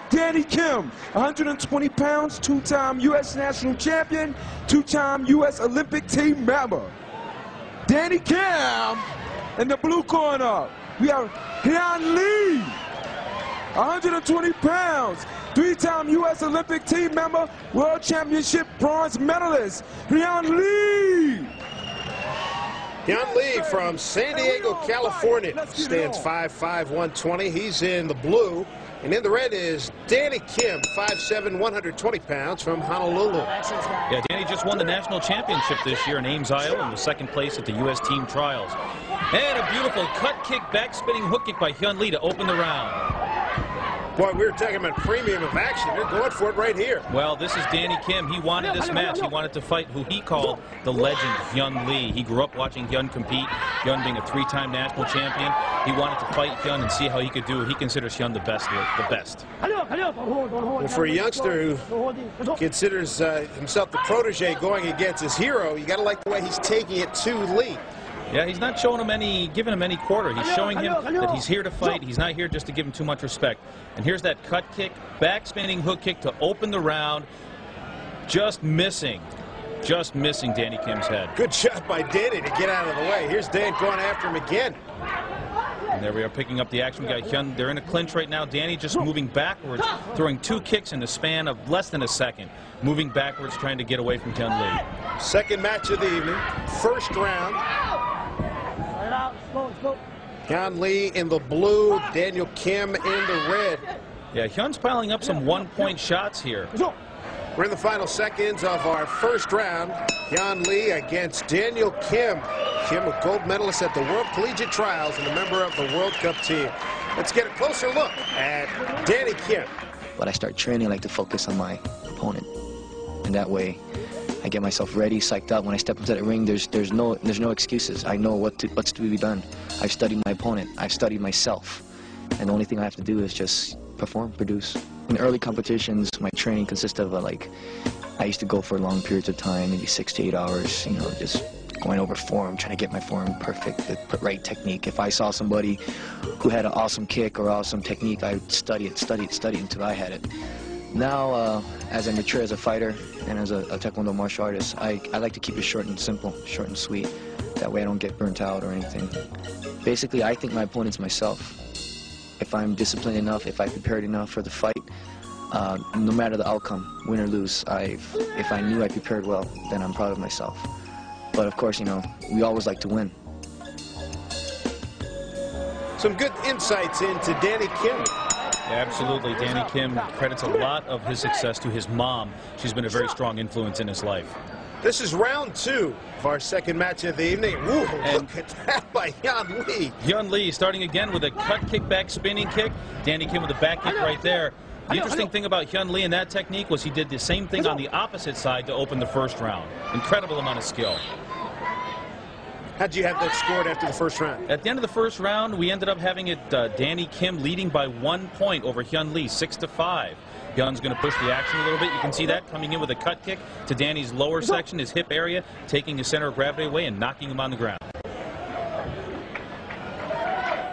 Danny Kim, 120 pounds, two-time U.S. national champion, two-time U.S. Olympic team member. Danny Kim in the blue corner. We have Hyun Lee, 120 pounds, three-time U.S. Olympic team member, World Championship bronze medalist, Hyun Lee. Hyun Lee from San Diego, California, stands 5'5", 120. He's in the blue. And in the red is Danny Kim, 5'7", 120 pounds from Honolulu. Yeah, Danny just won the national championship this year in Ames, Iowa, and was second place at the U.S. team trials. And a beautiful cut kick, back spinning hook kick by Hyun Lee to open the round. Boy, we were talking about premium of action. They're going for it right here. Well, this is Danny Kim. He wanted this match. He wanted to fight who he called the legend, Hyun Lee. He grew up watching Hyun compete, Hyun being a three-time national champion. He wanted to fight Hyun and see how he could do it. He considers Hyun the best. Well, for a youngster who considers himself the protege going against his hero, you got to like the way he's taking it to Lee. Yeah, he's not showing him giving him any quarter. He's showing him that he's here to fight. He's not here just to give him too much respect. And here's that cut kick, back spinning hook kick to open the round. Just missing Danny Kim's head. Good shot by Danny to get out of the way. Here's Dan going after him again. And there we are picking up the action. We got Hyun. They're in a clinch right now. Danny just moving backwards, throwing two kicks in the span of less than a second. Moving backwards, trying to get away from Hyun Lee. Second match of the evening, first round. Hyun Lee in the blue, Daniel Kim in the red. Yeah, Hyun's piling up some one-point shots here. We're in the final seconds of our first round. Hyun Lee against Daniel Kim. Kim, a gold medalist at the World Collegiate Trials and a member of the World Cup team. Let's get a closer look at Danny Kim. When I start training, I like to focus on my opponent. And that way, I get myself ready, psyched up. When I step into the ring, there's no excuses. I know what's to be done. I've studied my opponent. I've studied myself. And the only thing I have to do is just perform, produce. In early competitions, my training consists of I used to go for long periods of time, maybe 6 to 8 hours, you know, just going over form, trying to get my form perfect, the right technique. If I saw somebody who had an awesome kick or awesome technique, I would study it until I had it. Now, as I mature as a fighter and as a Taekwondo martial artist, I like to keep it short and simple, short and sweet. That way I don't get burnt out or anything. Basically, I think my opponent's myself. If I'm disciplined enough, if I prepared enough for the fight, no matter the outcome, win or lose, if I knew I prepared well, then I'm proud of myself. But of course, you know, we always like to win. Some good insights into Danny Kim. Yeah, absolutely. Danny Kim credits a lot of his success to his mom. She's been a very strong influence in his life. This is round 2 of our second match of the evening. Ooh, look at that by Hyun Lee. Hyun Lee starting again with a cut kick, back spinning kick. Danny Kim with a back kick right there. The interesting thing about Hyun Lee and that technique was he did the same thing on the opposite side to open the first round. Incredible amount of skill. How'd you have that scored after the first round? At the end of the first round, we ended up having it Danny Kim leading by 1 point over Hyun Lee, 6-5. Hyun's going to push the action a little bit. You can see that coming in with a cut kick to Danny's lower section, his hip area, taking his center of gravity away and knocking him on the ground.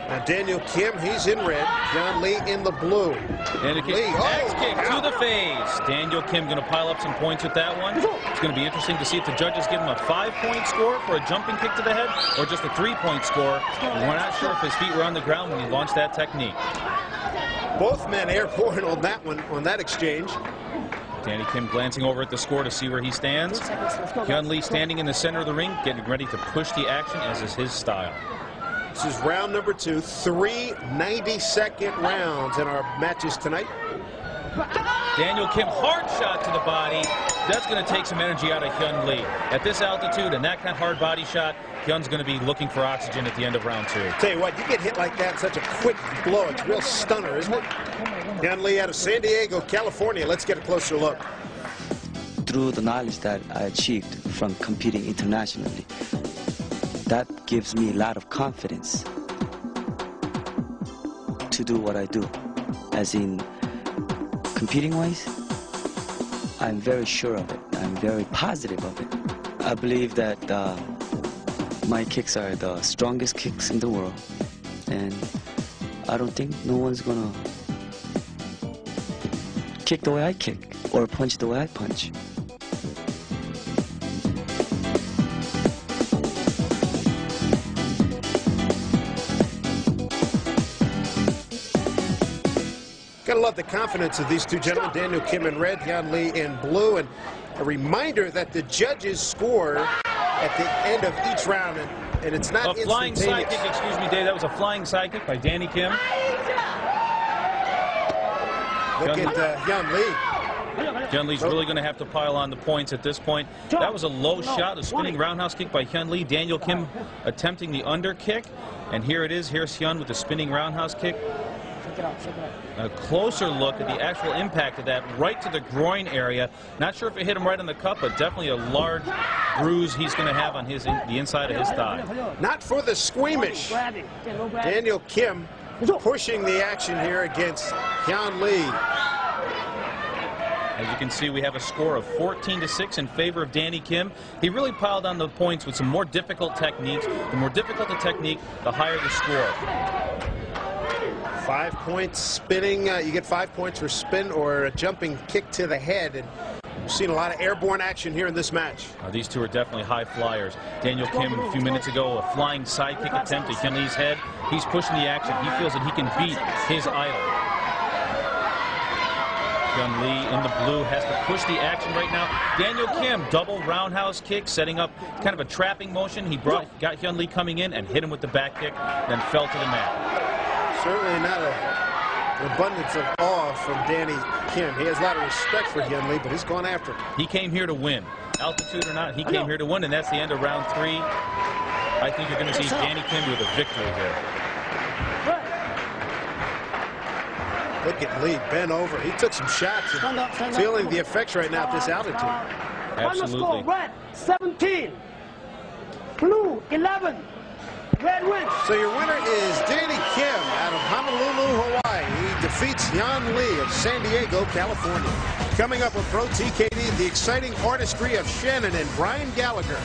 Now Daniel Kim, he's in red. Hyun Lee in the blue. And a kick, axe kick to the face. Daniel Kim going to pile up some points with that one. It's going to be interesting to see if the judges give him a 5-point score for a jumping kick to the head or just a 3-point score. We're not sure if his feet were on the ground when he launched that technique. Both men airborne on that one, on that exchange. Danny Kim glancing over at the score to see where he stands. Hyun Lee standing in the center of the ring, getting ready to push the action, as is his style. This is round number 2, 3 90-second rounds in our matches tonight. Daniel Kim, hard shot to the body. That's going to take some energy out of Hyun Lee. At this altitude and that kind of hard body shot, Hyun's going to be looking for oxygen at the end of round 2. Tell you what, you get hit like that, such a quick blow. It's a real stunner, isn't it? Hyun Lee out of San Diego, California. Let's get a closer look. Through the knowledge that I achieved from competing internationally, that gives me a lot of confidence to do what I do. As in competing wise, I'm very sure of it. I'm very positive of it. I believe that my kicks are the strongest kicks in the world, and I don't think no one's gonna kick the way I kick, or punch the way I punch. Gotta love the confidence of these two gentlemen, Daniel Kim in red, Hyun Lee in blue, and a reminder that the judges score at the end of each round, and it's not a flying side instantaneous. kick, excuse me, Dave. That was a flying side kick by Danny Kim. Look at Hyun Lee. Hyun Lee's really going to have to pile on the points at this point. That was a low shot, a spinning roundhouse kick by Hyun Lee. Daniel Kim attempting the under kick, and here it is. Here's Hyun with the spinning roundhouse kick. A closer look at the actual impact of that, right to the groin area. Not sure if it hit him right on the cup, but definitely a large bruise he's going to have on the inside of his thigh. Not for the squeamish. Daniel Kim pushing the action here against Hyun Lee. As you can see, we have a score of 14-6 in favor of Danny Kim. He really piled on the points with some more difficult techniques. The more difficult the technique, the higher the score. 5 points spinning. You get 5 points for spin or a jumping kick to the head. And we've seen a lot of airborne action here in this match. These two are definitely high flyers. Daniel Kim, a few minutes ago, a flying side kick attempt at Hyun Lee's head. He's pushing the action. He feels that he can beat his idol. Hyun Lee in the blue has to push the action right now. Daniel Kim, double roundhouse kick, setting up kind of a trapping motion. He got Hyun Lee coming in and hit him with the back kick, then fell to the mat. Certainly not an abundance of awe from Danny Kim. He has a lot of respect for Hyun Lee, but he's going after him. He came here to win. Altitude or not, he came here to win, and that's the end of round 3. I think you're going to see Danny Kim with a victory here. Look at Lee bent over. He took some shots and feeling the effects right now at this altitude. Absolutely. Red 17, blue 11. Red wins. So your winner is Danny Kim out of Honolulu, Hawaii. He defeats Hyun Lee of San Diego, California. Coming up with ProTKD, the exciting artistry of Shannon and Brian Gallagher.